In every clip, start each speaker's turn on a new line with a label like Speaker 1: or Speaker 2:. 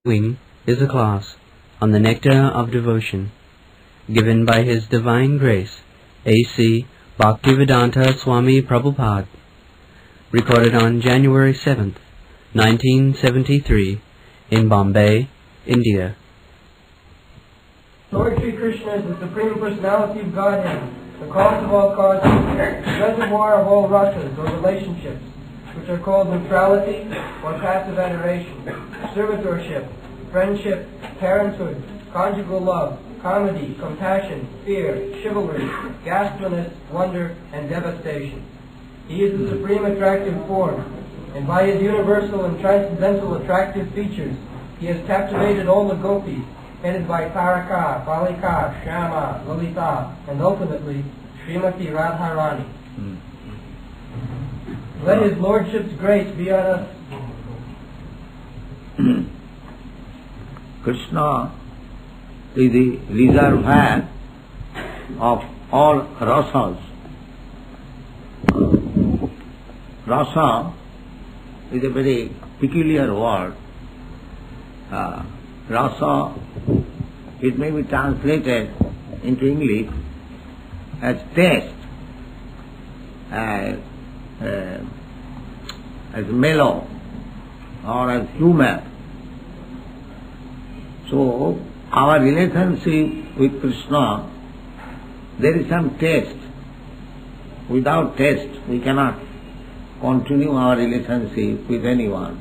Speaker 1: Following is a class on the Nectar of Devotion, given by His Divine Grace, A.C. Bhaktivedanta Swami Prabhupada, recorded on January 7th, 1973, in Bombay, India.
Speaker 2: Lord Sri Krishna is the Supreme Personality of Godhead, the cause of all causes, the reservoir of all rasas, or relationships, which are called neutrality or passive adoration, servitorship, friendship, parenthood, conjugal love, comedy, compassion, fear, chivalry, ghastliness, wonder, and devastation. He is the supreme attractive form, and by his universal and transcendental attractive features, he has captivated all the gopis, headed by Taraka, Balika, Shyama, Lalita, and ultimately Srimati Radharani. Let his lordship's grace be on us.
Speaker 3: Krishna is the reservoir of all rasas. Rasa is a very peculiar word. Rasa, it may be translated into English as taste, as mellow, or as humor. So, our relationship with Krishna, there is some taste. Without taste, we cannot continue our relationship with anyone.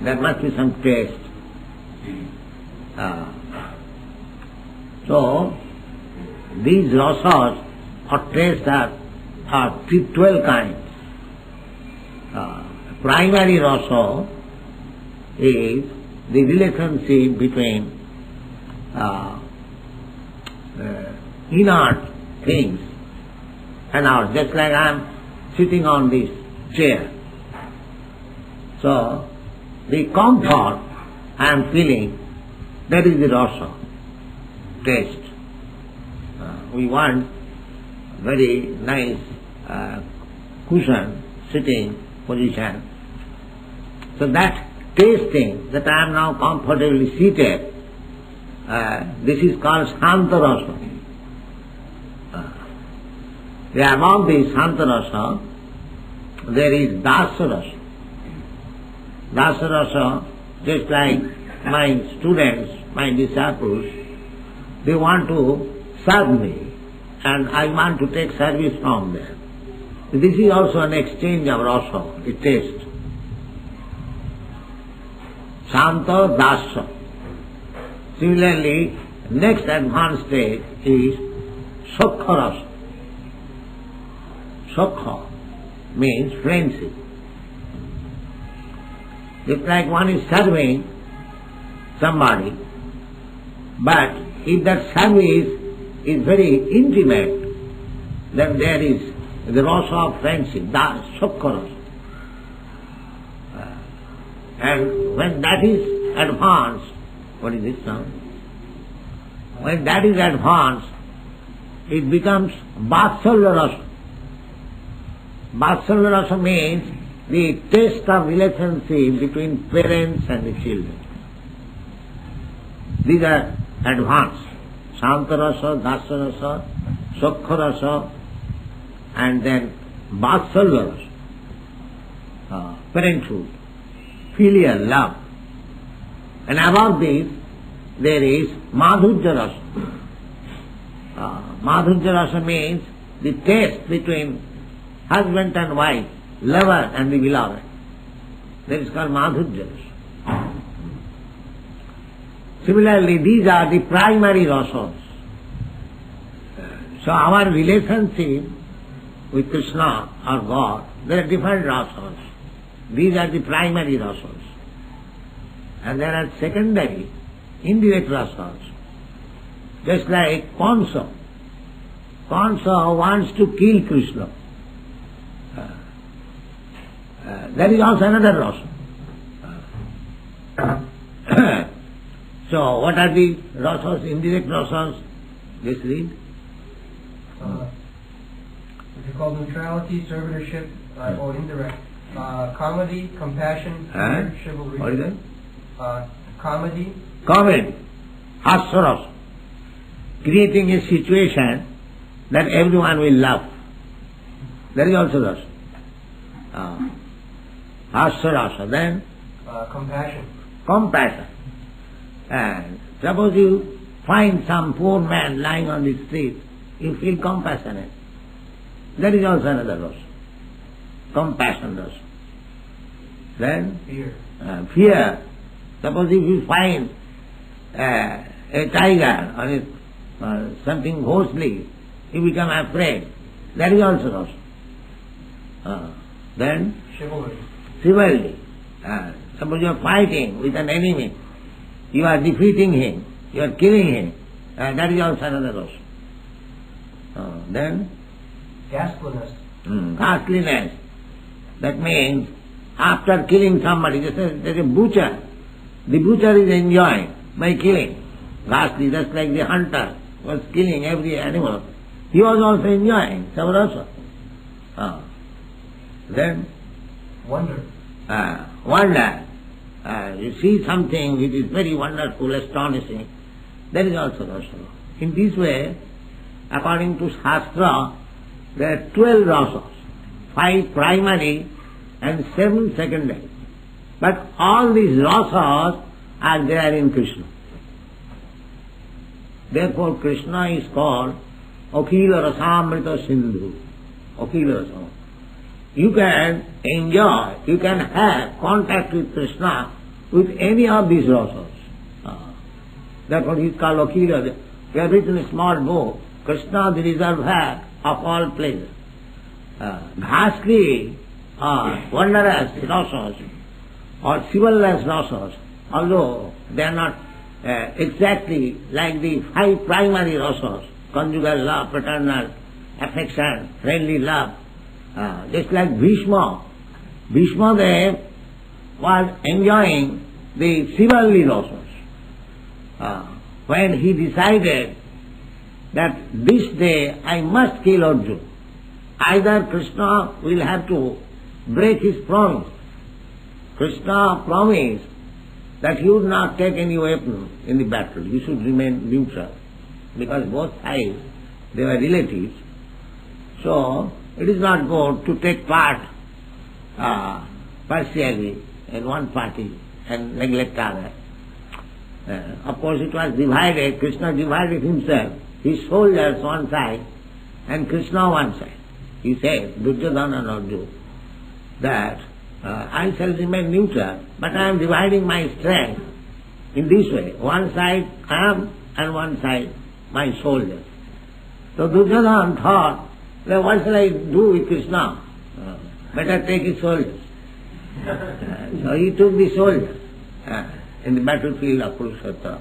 Speaker 3: There must be some taste. So, these rasas or tastes are 12 kinds. Primary rasa is the relationship between inert things and ours, just like I am sitting on this chair. So, the comfort I am feeling, that is the rasa, taste. We want very nice cushion, sitting position. So that tasting, that I am now comfortably seated, this is called santa-rasa. Above the santa-rasa, there is Dasya-rasa. Dasya-rasa, just like my students, my disciples, they want to serve me and I want to take service from them. This is also an exchange of rasa, a taste. Santa-rasa. Similarly, next advanced stage is sukha-rasa. Sukha means friendship. It's like one is serving somebody, but if that service is very intimate, then there is the rasa of friendship, that's sukha-rasa. And when that is advanced, what is this sound? When that is advanced, it becomes vatsalya-rasa. Vatsalya-rasa means the taste of relationship between parents and the children. These are advanced. Santa-rasa, Dasya-rasa, sukha-rasa, and then vatsalya-rasa, parenthood, filial love. And above this, there is madhurya-rasa. Madhurya-rasa means the taste between husband and wife, lover and the beloved. That is called madhurya-rasa. Similarly, these are the primary rasas. So our relationship with Krishna or God, there are different rasas. These are the primary rasas. And there are secondary, indirect rasas. Just like Kansa. Kansa wants to kill Krishna. That is also another rasa. So, what are the rasas, indirect rasas? Just read.
Speaker 2: Which are called neutrality, servitorship, or indirect. Comedy, compassion, fear, chivalry.
Speaker 3: What is that?
Speaker 2: Comedy.
Speaker 3: Comedy, Dasya-rasa, creating a situation that everyone will laugh. That is also rasa. Dasya-rasa. Then
Speaker 2: Compassion.
Speaker 3: compassion. And suppose you find some poor man lying on the street, you feel compassionate. That is also another rasa. Compassion rasa. Then
Speaker 2: Fear.
Speaker 3: fear. Suppose if you find a tiger or something ghostly, you become afraid. That is also rasa. Then
Speaker 2: Chivalry.
Speaker 3: chivalry. Suppose you are fighting with an enemy, you are defeating him, you are killing him, that is also another rasa. Then
Speaker 2: Ghastliness.
Speaker 3: ghastliness. That means after killing somebody, there's a butcher. The butcher is enjoying by killing. Ghastly, just like the hunter was killing every animal. He was also enjoying some rasa. Then
Speaker 2: Wonder.
Speaker 3: wonder. You see something which is very wonderful, astonishing. That is also rasa. In this way, according to Shastra, there are 12 rasas, 5 primary and 7 secondary. But all these rasas are there in Krishna. Therefore Krishna is called Akhila Rasamrita Sindhu. Akhila Rasam. You can enjoy, you can have contact with Krishna with any of these rasas. Therefore he is called Akhila. We have written a small book, Krishna the reservoir of all pleasure. Ghastly or wondrous rasas or chivalrous rasas, although they are not exactly like the 5 primary rasas, conjugal love, paternal affection, friendly love, just like Bhishma. Bhishma Dev was enjoying the chivalry rasas. When he decided that this day I must kill Arjuna, either Krishna will have to break his promise. Krishna promised that he would not take any weapon in the battle, he should remain neutral, because both sides, they were relatives. So, it is not good to take part partially in one party and neglect other. Of course it was divided, Krishna divided himself, his soldiers one side and Krishna one side. He said, Duryodhana and Arjuna, that I shall remain neutral, but I am dividing my strength in this way. One side I am and one side my soldiers. So Duryodhana thought, well, what shall I do with Krishna? Better take his soldiers. So he took the soldiers in the battlefield of Kurukshetra.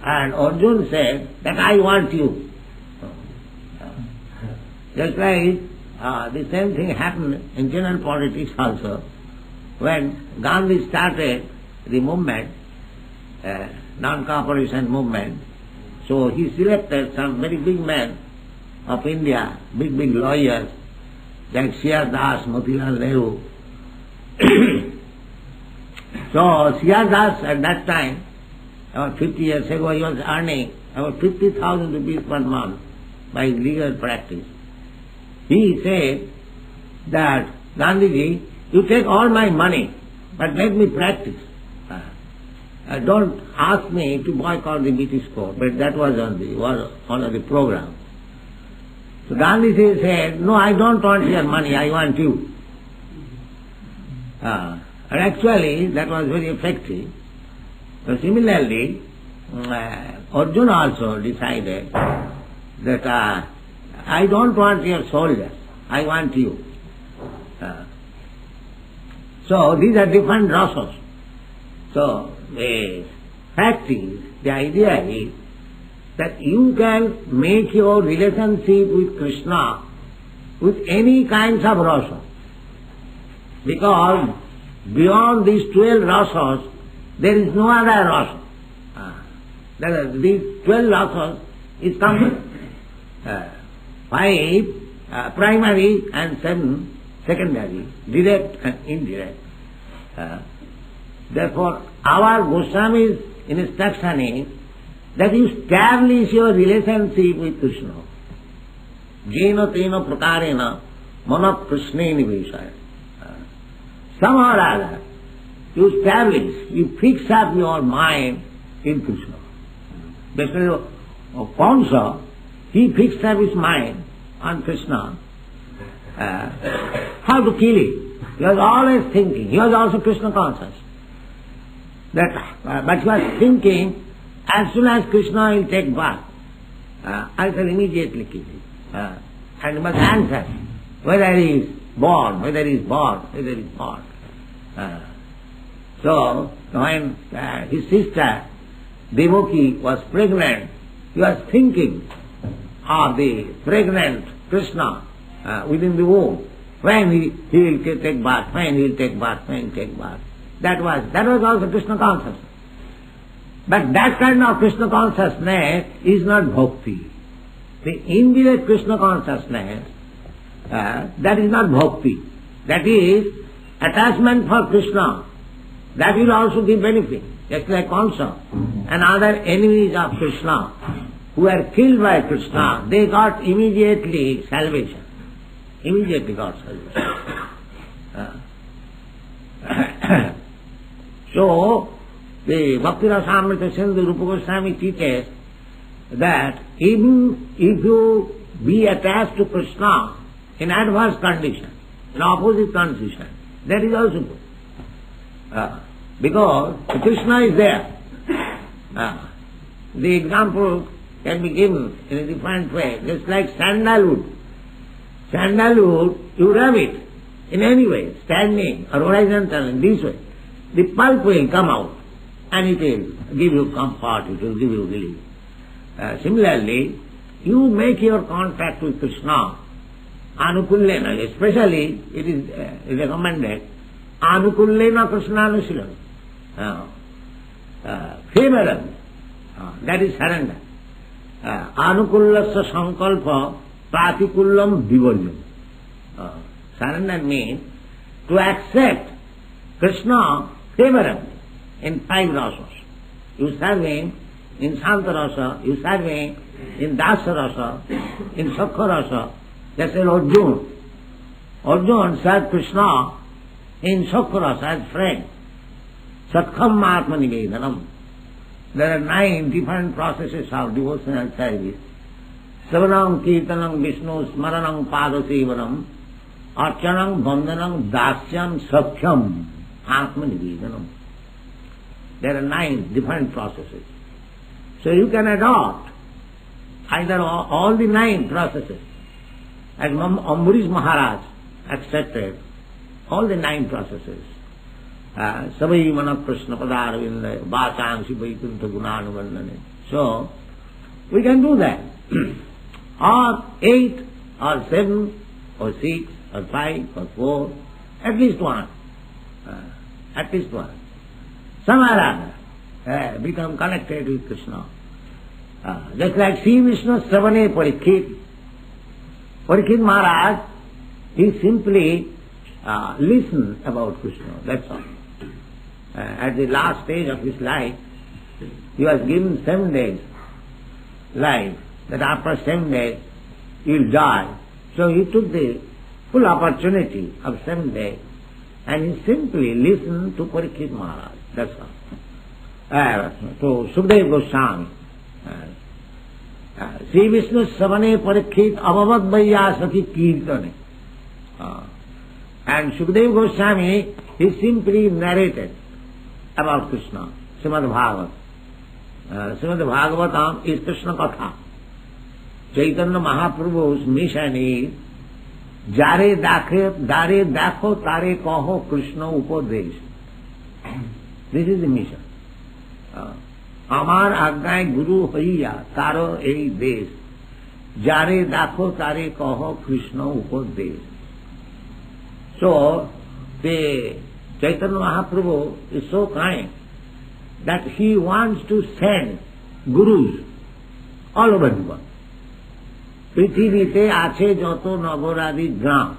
Speaker 3: And Arjuna said that I want you. Just like the same thing happened in general politics also. When Gandhi started the movement, non-cooperation movement, so he selected some very big men of India, big lawyers, like C.R. Das, Motilal Nehru. So C.R. Das at that time, about 50 years ago, he was earning about 50,000 rupees per month by legal practice. He said that, Gandhiji, you take all my money, but let me practice. Don't ask me to boycott the British court, but that was on the program. So Gandhiji said, no, I don't want your money, I want you. And actually, that was very effective. So similarly, Arjuna also decided that I don't want your soldiers, I want you. So these are different rasas. So the fact is, the idea is that you can make your relationship with Krishna with any kinds of rasa. Because beyond these 12 rasas, there is no other rasa. These 12 rasas is complete. 5 primary and 7 secondary, direct and indirect. Therefore, our Goswami's instruction is that you establish your relationship with Krishna. Jena tena prakarena mana Krishne niveshaya. Somehow or other, you establish, you fix up your mind in Krishna. Especially Kamsa, he fixed up his mind on Krishna. How to kill him. He was always thinking. He was also Krishna conscious. But he was thinking, as soon as Krishna will take birth, I shall immediately kill him. And he must answer whether he is born, whether he is born, whether he is born. So, when his sister Devaki was pregnant, he was thinking of the pregnant Krishna within the womb. When he will take birth, when he will take birth, when he will take birth. That was also Krishna consciousness. But that kind of Krishna consciousness is not bhakti. The indirect Krishna consciousness, that is not bhakti. That is attachment for Krishna. That will also give benefit. Just like Kamsa and other enemies of Krishna who were killed by Krishna, they got immediately salvation. Immediately got salvation. So, the Bhakti Rasamrita Sindhu Rupa Goswami teaches that even if you be attached to Krishna in adverse condition, in opposite condition, that is also good. Because Krishna is there. The example can be given in a different way, just like sandalwood. Sandalwood, you rub it in any way, standing or horizontal in this way. The pulp will come out and it will give you comfort, it will give you relief. Similarly, you make your contact with Krishna, anukullena, especially it is recommended, anukullena Krishnanushilam, favorable, that is surrender. Anukullasya sankalpa pratikullam vivalyam. Surrender means to accept Krishna favorably in 5 rasas. You serve him in santa-rasa, you serve him in Dasya-rasa, in sakha-rasa. That's Arjuna. Arjuna served Krishna in sakha-rasa as friend. Satkham atmanivedanam. There are 9 different processes of devotional service. Savanam kirtanam Vishnu smaranam padasevanam archanam bandhanam dasyam sakhyam atmanivedanam. There are 9 different processes. So you can adopt either all the 9 processes. As Ambarish Maharaj accepted all the 9 processes. Savai manak Krishna padarvinda vachangsi vaikuntha gunanuvandane. So we can do that. Or 8 or 7 or 6 or 5 or 4, at least one. At least one. Somewhere other become connected with Krishna. Just like Sri Vishnu Savane Parikshit. Parikshit Maharaj, he simply listened about Krishna, that's all. At the last stage of his life, he was given 7 days life, that after 7 days he will die. So he took the full opportunity of 7 days and he simply listened to Parikshit Maharaj, that's all. To Sukadeva Goswami. Sri Vishnu Savane Parikshit Abhavad Vaiyasaki Kirtane. And Sukadeva Goswami, he simply narrated about Krishna, Srimad Bhagavad. Srimad Bhagavatam is Krishna Katha. Chaitanya Mahaprabhu's mission is Jare dakho tare kaho Krishna upadesh. This is the mission. Amar agnay guru hoiya taro ei desh. Jare dakho tare kaho Krishna upadesh. So, the Chaitanya Mahaprabhu is so kind that he wants to send gurus all over the world. পৃথিবীতে আছে যত নগরাদি গ্রাম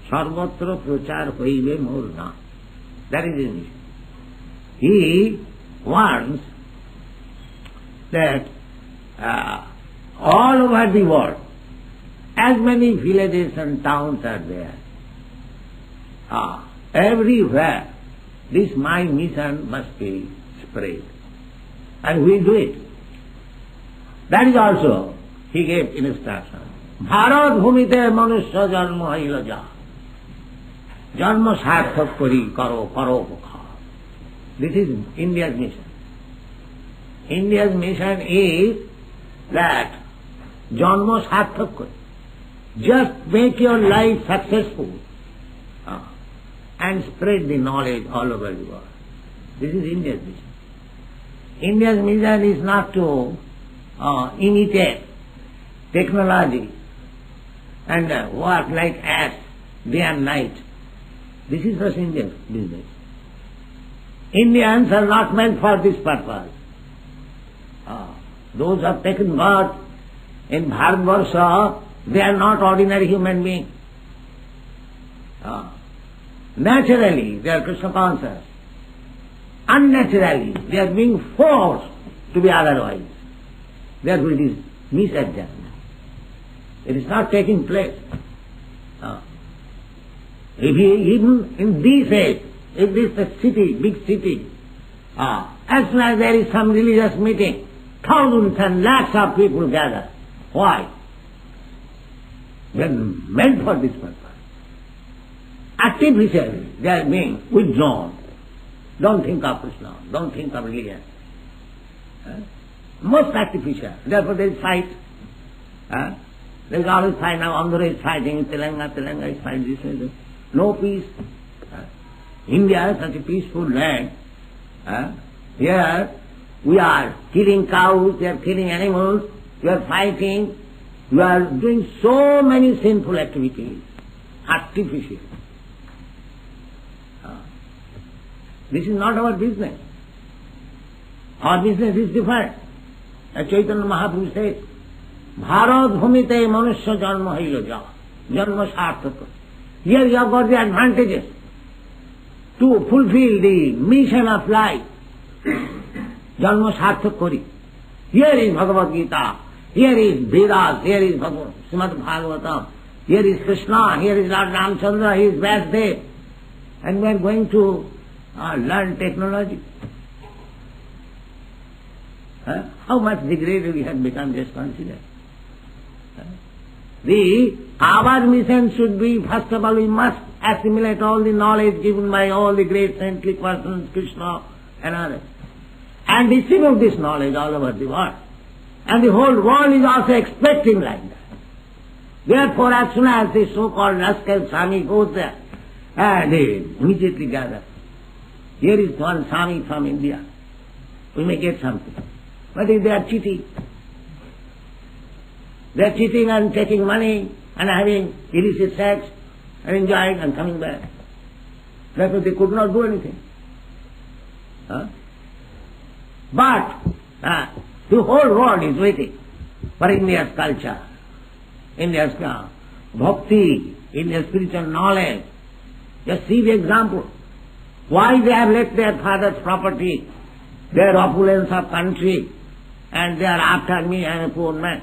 Speaker 3: সর্বত্র প্রচার হইবে মোর নাম। That is his mission. he wants that all over the world, as many villages and towns are there, everywhere this my mission must be spread. And we do it. That is also, he gave instruction. Bharat bhumite manusya janma haila ja. Janma sarthak kori karo paropakha. This is India's mission. India's mission is that janma sarthak kori. Just make your life successful and spread the knowledge all over the world. This is India's mission. India's mission is not to imitate technology and work like ass day and night. This is not India's business. Indians are not meant for this purpose. Those who have taken birth in Bharatvarsha, they are not ordinary human beings. Naturally, they are Krishna conscious. Unnaturally, they are being forced to be otherwise. Therefore, it is misadjustment. It is not taking place. Even in this age, if this is a city, big city, as soon as there is some religious meeting, thousands and lakhs of people gather. Why? They are meant for this purpose. Artificially, they are being withdrawn. Don't think of Krishna, don't think of religion. Most artificial. Therefore there is fight. There is always fight. Now Andhra is fighting, Telangana is fighting, this. No peace. India is such a peaceful land. Here we are killing cows, we are killing animals, we are fighting, we are doing so many sinful activities. Artificial. This is not our business. Our business is different. As Chaitanya Mahaprabhu says, Bharat bhumite manusya janma haila ja. Janma sarthaka. Here you have got the advantages to fulfill the mission of life. Janma sarthak kori. Here is Bhagavad Gita, here is Vedas, here is Srimad Bhagavatam, here is Krishna, here is Lord Ramchandra, here is Vasudev. And we are going to learn technology. How much degraded we have become, just consider. Our mission should be, first of all, we must assimilate all the knowledge given by all the great saintly persons, Krishna and others, and distribute this knowledge all over the world. And the whole world is also expecting like that. Therefore, as soon as the so-called rascal Swami goes there, they immediately gather. Here is one Swami from India. We may get something. But if they are cheating, they are cheating and taking money and having illicit sex and enjoying and coming back. Therefore they could not do anything. But the whole world is waiting for India's culture, India's bhakti, India's spiritual knowledge. Just see the example. Why they have left their father's property, their opulence of country, and they are after me, I am a poor man.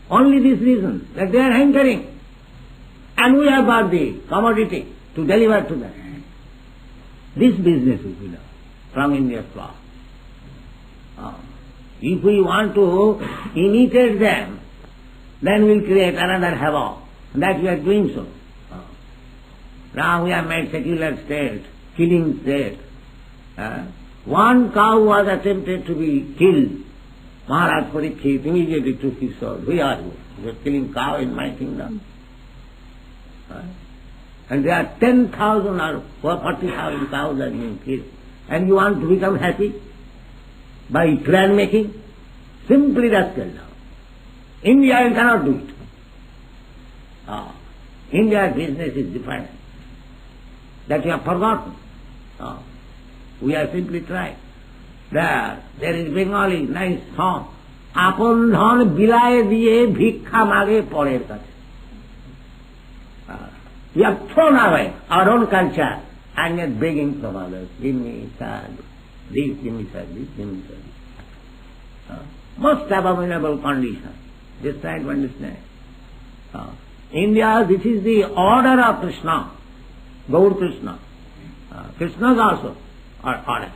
Speaker 3: Only this reason, that they are hankering. And we have got the commodity to deliver to them. This business will be done from India's floor. If we want to imitate them, then we will create another havoc. That we are doing so. Now we have made secular state, killing state. One cow was attempted to be killed. Maharaj Parikshit immediately took his sword. Who are you? You are killing cow in my kingdom. And there are 10,000 or 40,000 cows are being killed. And you want to become happy by clan making? Simply rascal now. India you cannot do it. India's business is different. That you have forgotten. We are simply trying. There is Bengali nice song. Apon dhan bilaye diye bhikkha mage porer kache. We have thrown away our own culture and yet begging from others, give me, sir, this, give me, sir, this, give me, sir. Most abominable condition. Just try to understand. India, this is the order of Krishna, Gaur Krishna. Krishna's also order.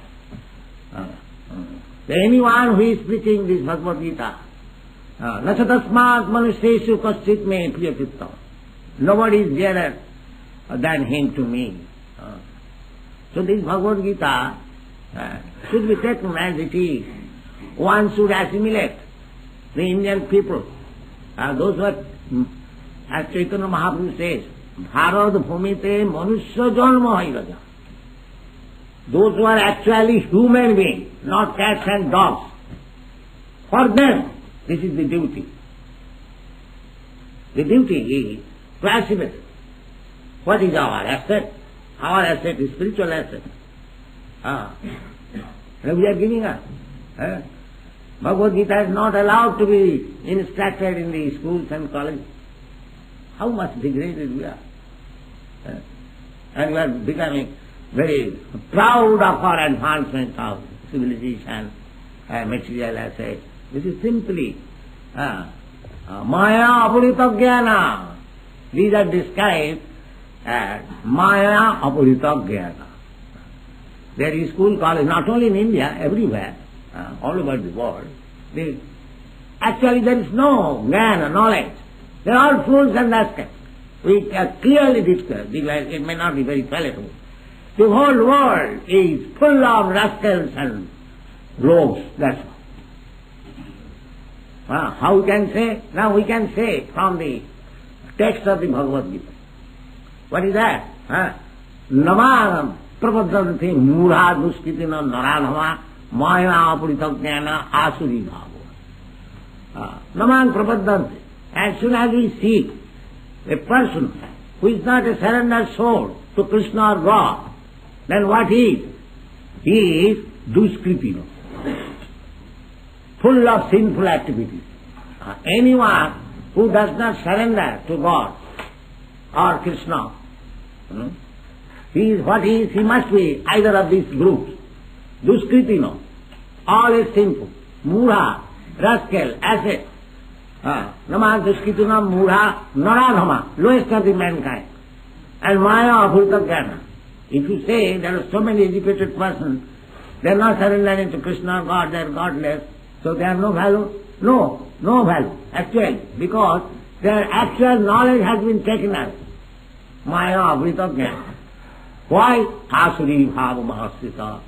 Speaker 3: Anyone who is preaching this Bhagavad Gita, Nasatasmat Manusheshu Kaschit Me Priyachittam. Nobody is dearer than him to me. So this Bhagavad Gita should be taken as it is. One should assimilate the Indian people. Those who are, as Chaitanya Mahaprabhu says, Bharad Bhumite Manusya Janma Hairaja. Those who are actually human beings, not cats and dogs. For them, this is the duty. The duty is to assimilate. What is our asset? Our asset is spiritual asset. And we are giving up. Bhagavad Gita is not allowed to be instructed in the schools and colleges. How much degraded we are. And we are becoming very proud of our advancement of civilization and material assets. This is simply Maya Apurita Jnana. These are described as Maya Apurita Jnana. There is school, college, not only in India, everywhere, all over the world. Actually there is no jnana, knowledge. They are all fools and rascals. We can clearly discuss, it may not be very palatable. The whole world is full of rascals and rogues, that's all. How we can say? Now we can say from the text of the Bhagavad Gita. What is that? Namanam prabhadanti mura duskitina naranhava maya apurita jnana asuri bhava. Naman prabhadanti. As soon as we see a person who is not a surrendered soul to Krishna or God, then what he is? He is duskritino, full of sinful activities. Anyone who does not surrender to God or Krishna, he is what he is, he must be either of these groups. Duskritino, all is sinful. Mura, rascal, asset. Nama duskritino, mura, naradhama, lowest of the mankind. And maya abhurta jnana. If you say there are so many educated persons, they are not surrendering to Krishna or God, they are godless, so they have no value? No value, actually, because their actual knowledge has been taken out. Maya avrita jnana. Why? Asuri bhava mahasita.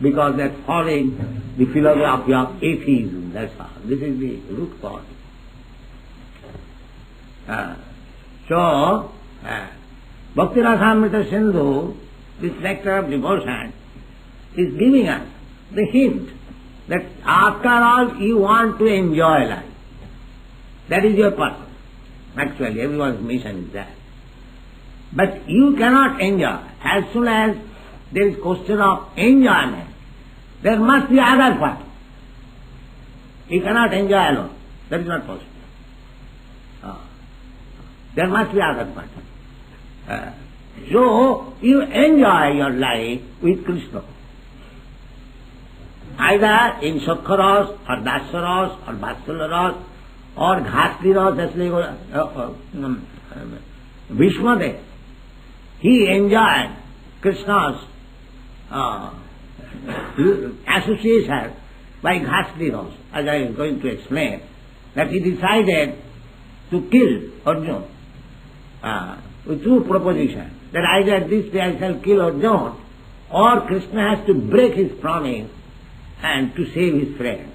Speaker 3: Because they are following the philosophy of atheism, that's all. This is the root cause. Bhakti Rasamrita Sindhu, this nectar of devotion, is giving us the hint that after all you want to enjoy life. That is your purpose. Actually, everyone's mission is that. But you cannot enjoy. As soon as there is question of enjoyment, there must be other part. You cannot enjoy alone. That is not possible. There must be other part. So you enjoy your life with Krishna. Either in Sakharas or Dasya-rasa or Vatsalya-rasa or Ghastli-rasa, Bhishmadev, he enjoyed Krishna's association by Ghastli-rasa, as I am going to explain, that he decided to kill Arjuna with two propositions, that either this day I shall kill Arjuna or Krishna has to break his promise and to save his friend.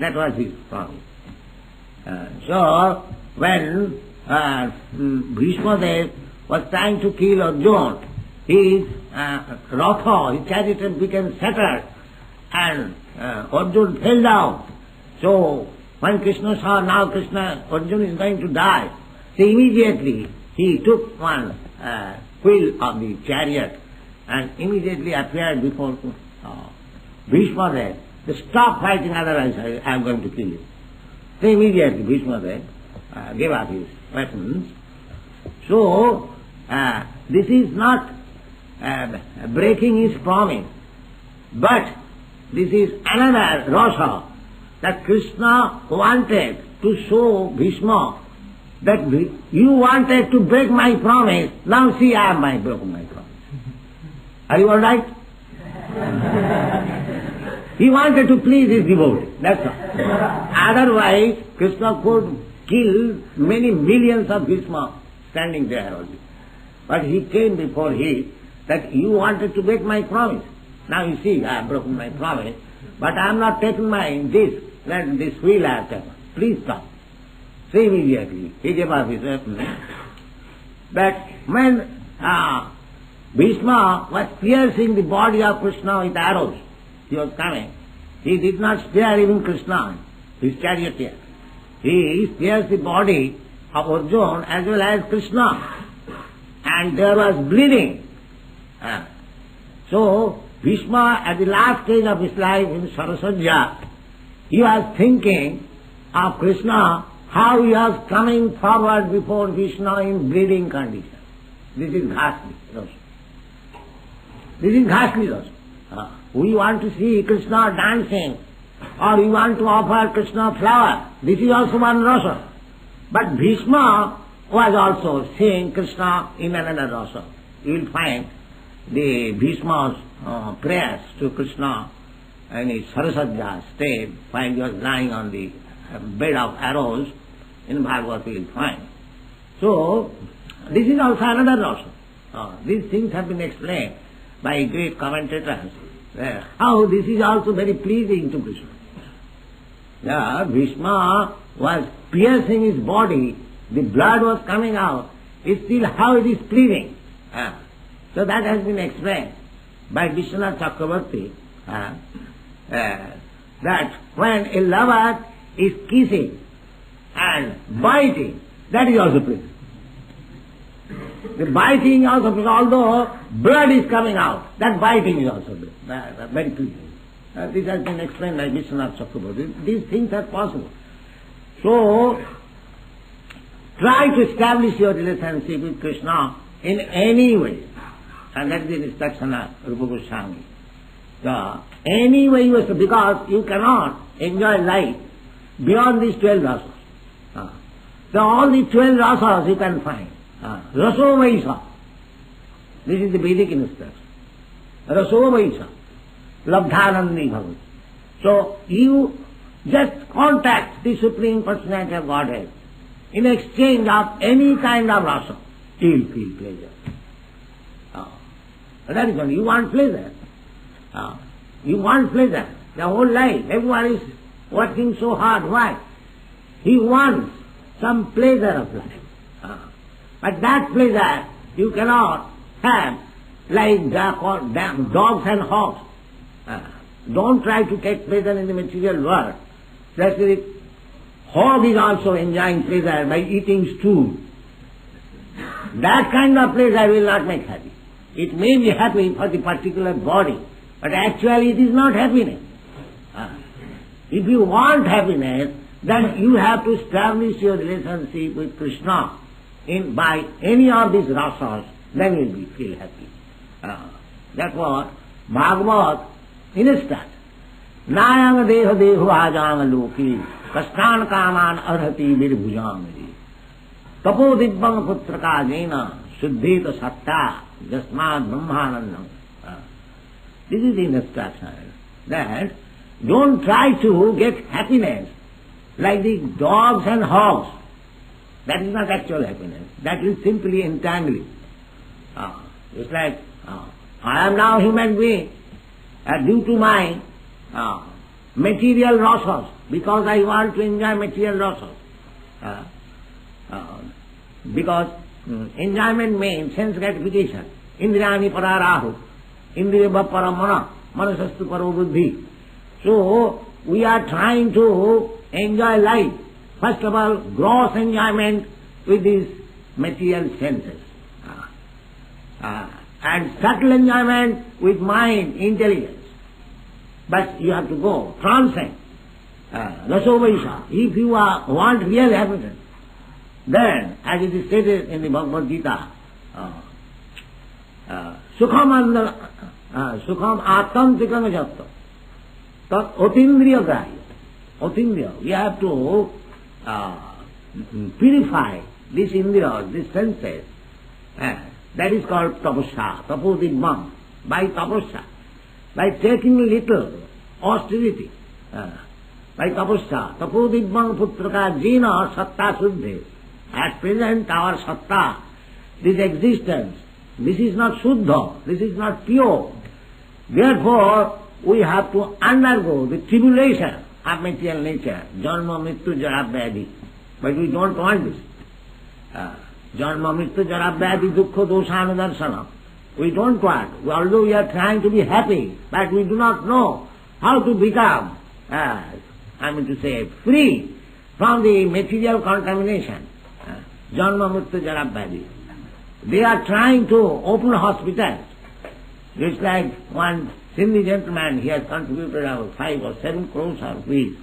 Speaker 3: That was his promise. So when Bhishmadev was trying to kill Arjuna, his Ratha, his chariot became shattered and Arjuna fell down. So when Krishna saw now Arjuna is going to die, so immediately he took one wheel of the chariot and immediately appeared before Bhishmadev. Stop fighting, otherwise I am going to kill you. So immediately Bhishmadev gave up his weapons. So this is not breaking his promise. But this is another rasa that Krishna wanted to show Bhishma that you wanted to break my promise, now see I have broken my promise. Are you alright? He wanted to please his devotee, that's all. Otherwise, Krishna could kill many millions of Bhishma standing there only. But he came before him that you wanted to break my promise. Now you see, I have broken my promise, but I am not taking this wheel I have taken. Please stop. So immediately he gave up his weapon. But when Bhishma was piercing the body of Krishna with arrows, he was coming. He did not spare even Krishna, his charioteer. He pierced the body of Arjuna as well as Krishna. And there was bleeding. So Bhishma, at the last stage of his life in Sarasajya, he was thinking of Krishna, how he was coming forward before Krishna in bleeding condition. This is ghastly also. This is ghastly also. We want to see Krishna dancing, or we want to offer Krishna flower. This is also one rasa. But Bhishma was also seeing Krishna in another rasa. You will find the Bhishma's prayers to Krishna in his Sarasajya state, while he was lying on the bed of arrows, in Bhagavad you will find. So, this is also another rasa. These things have been explained by great commentators, how this is also very pleasing to Krishna. Yeah, Bhishma was piercing his body, the blood was coming out, it's still how it is pleasing. So that has been explained by Vishwanath Chakravarti, that when a lover is kissing and biting, that is also pleasing. The biting also, although blood is coming out, that biting is also very pleasing. This has been explained by Vishwanath Chakravarti. These things are possible. So, try to establish your relationship with Krishna in any way. And that is the instruction of Rupa Goswami. So, any way you have, because you cannot enjoy life beyond these 12 rasas. So all the 12 rasas you can find. Raso Vaisa. This is the Vedic instruction. Raso Vaisa. Labdhanandi Bhavat. So you just contact the Supreme Personality of Godhead. In exchange of any kind of rasa, you will feel pleasure. That is all. You want pleasure. You want pleasure. The whole life, everyone is working so hard. Why? He wants some pleasure of life. But that pleasure you cannot have like dogs and hogs. Don't try to take pleasure in the material world. That's it. Hog is also enjoying pleasure by eating stool. That kind of pleasure will not make happy. It may be happy for the particular body, but actually it is not happiness. If you want happiness, then you have to establish your relationship with Krishna by any of these rasas, then you will feel happy. That's what Bhagavad instructs. Nayang deha deho ajang loki kastan kaman arhati virbhujamri tapo dibbang putraka jena suddhita satta jasmad brahmanandam. This is the instruction, that don't try to get happiness like the dogs and hogs. That is not actual happiness. That is simply entangling. It's like, I am now human being due to my material rasas, because I want to enjoy material rasas. Because enjoyment means sense gratification. Indriyani pararahu, indriya paramana, manasastu paro buddhi. So, we are trying to enjoy life. First of all, gross enjoyment with these material senses. And subtle enjoyment with mind, intelligence. But you have to go, transcend. Rasovaisa. If you want real happiness, then, as it is stated in the Bhagavad Gita, Sukham atantikam jatta. Tat otindriya grahya. Otindriya. We have to purify this indriya, this senses. That is called tapasya, tapodibham. By tapasya, by taking little austerity, by tapasya, tapodibham putraka jina satta suddhe. At present our satta, this existence, this is not suddha, this is not pure. Therefore, we have to undergo the tribulation of material nature, janma, mrityu, jara, vyadhi. But we don't want this. Janma, mrityu, jara, vyadhi, dukkha, dosha, anudarsana. We don't want. Although we are trying to be happy, but we do not know how to become, free from the material contamination. Janma, mrityu, jara, vyadhi. They are trying to open hospitals. Just like one Sindhi gentleman, he has contributed about 5 or 7 crores of rupees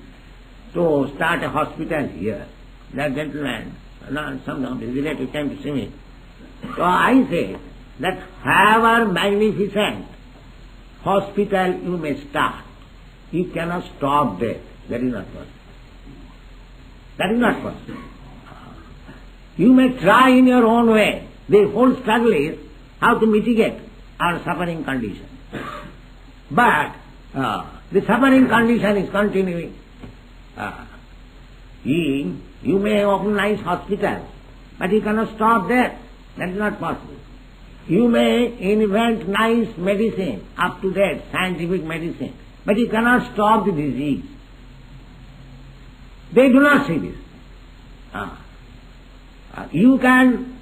Speaker 3: to start a hospital here. That gentleman, some of his relatives came to see me. So I say that however magnificent hospital you may start, you cannot stop death. That is not possible. That is not possible. You may try in your own way. The whole struggle is how to mitigate our suffering condition. But the suffering condition is continuing. You may open nice hospitals, but you cannot stop that. That is not possible. You may invent nice medicine, up to date, scientific medicine, but you cannot stop the disease. They do not see this. You can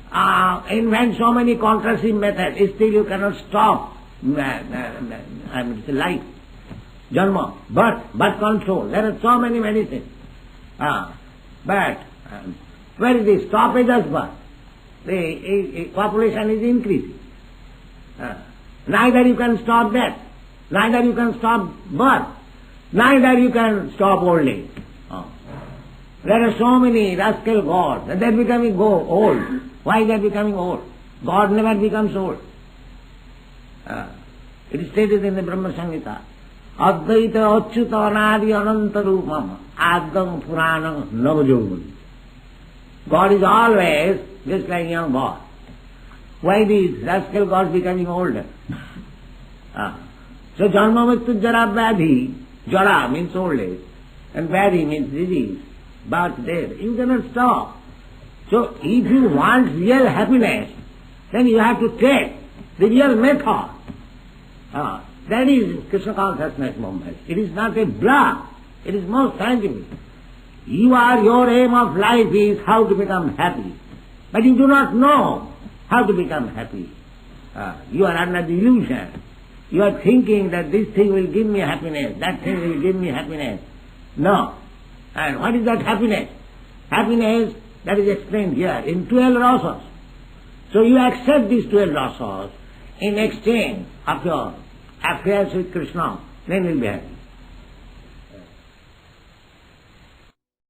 Speaker 3: invent so many contraceptive methods, still you cannot stop life, janma, birth control. There are so many medicines. But where is the stoppage of birth? The population is increasing. Neither you can stop death, neither you can stop birth, neither you can stop old age. There are so many rascal gods, and they are becoming old. Why they are becoming old? God never becomes old. It is stated in the Brahma Samhita, Advaita Achyuta Anadi Ananta Rupam Adam Puranam Navajogam. God is always just like a young boy. Why these rascal gods becoming older? So Janma, Mrityu, Jara, Vyadhi. Jara means old age, and Vyadhi means disease, birth, death. You cannot stop. So if you want real happiness, then you have to take the real method. That is Krishna consciousness movement. It is not a bluff. It is most scientific. Your aim of life is how to become happy. But you do not know how to become happy. You are under the illusion. You are thinking that this thing will give me happiness, that thing will give me happiness. No. And what is that happiness? Happiness, that is explained here in 12 rasas. So you accept these 12 rasas in exchange of your affairs with Krishna, then you will be happy.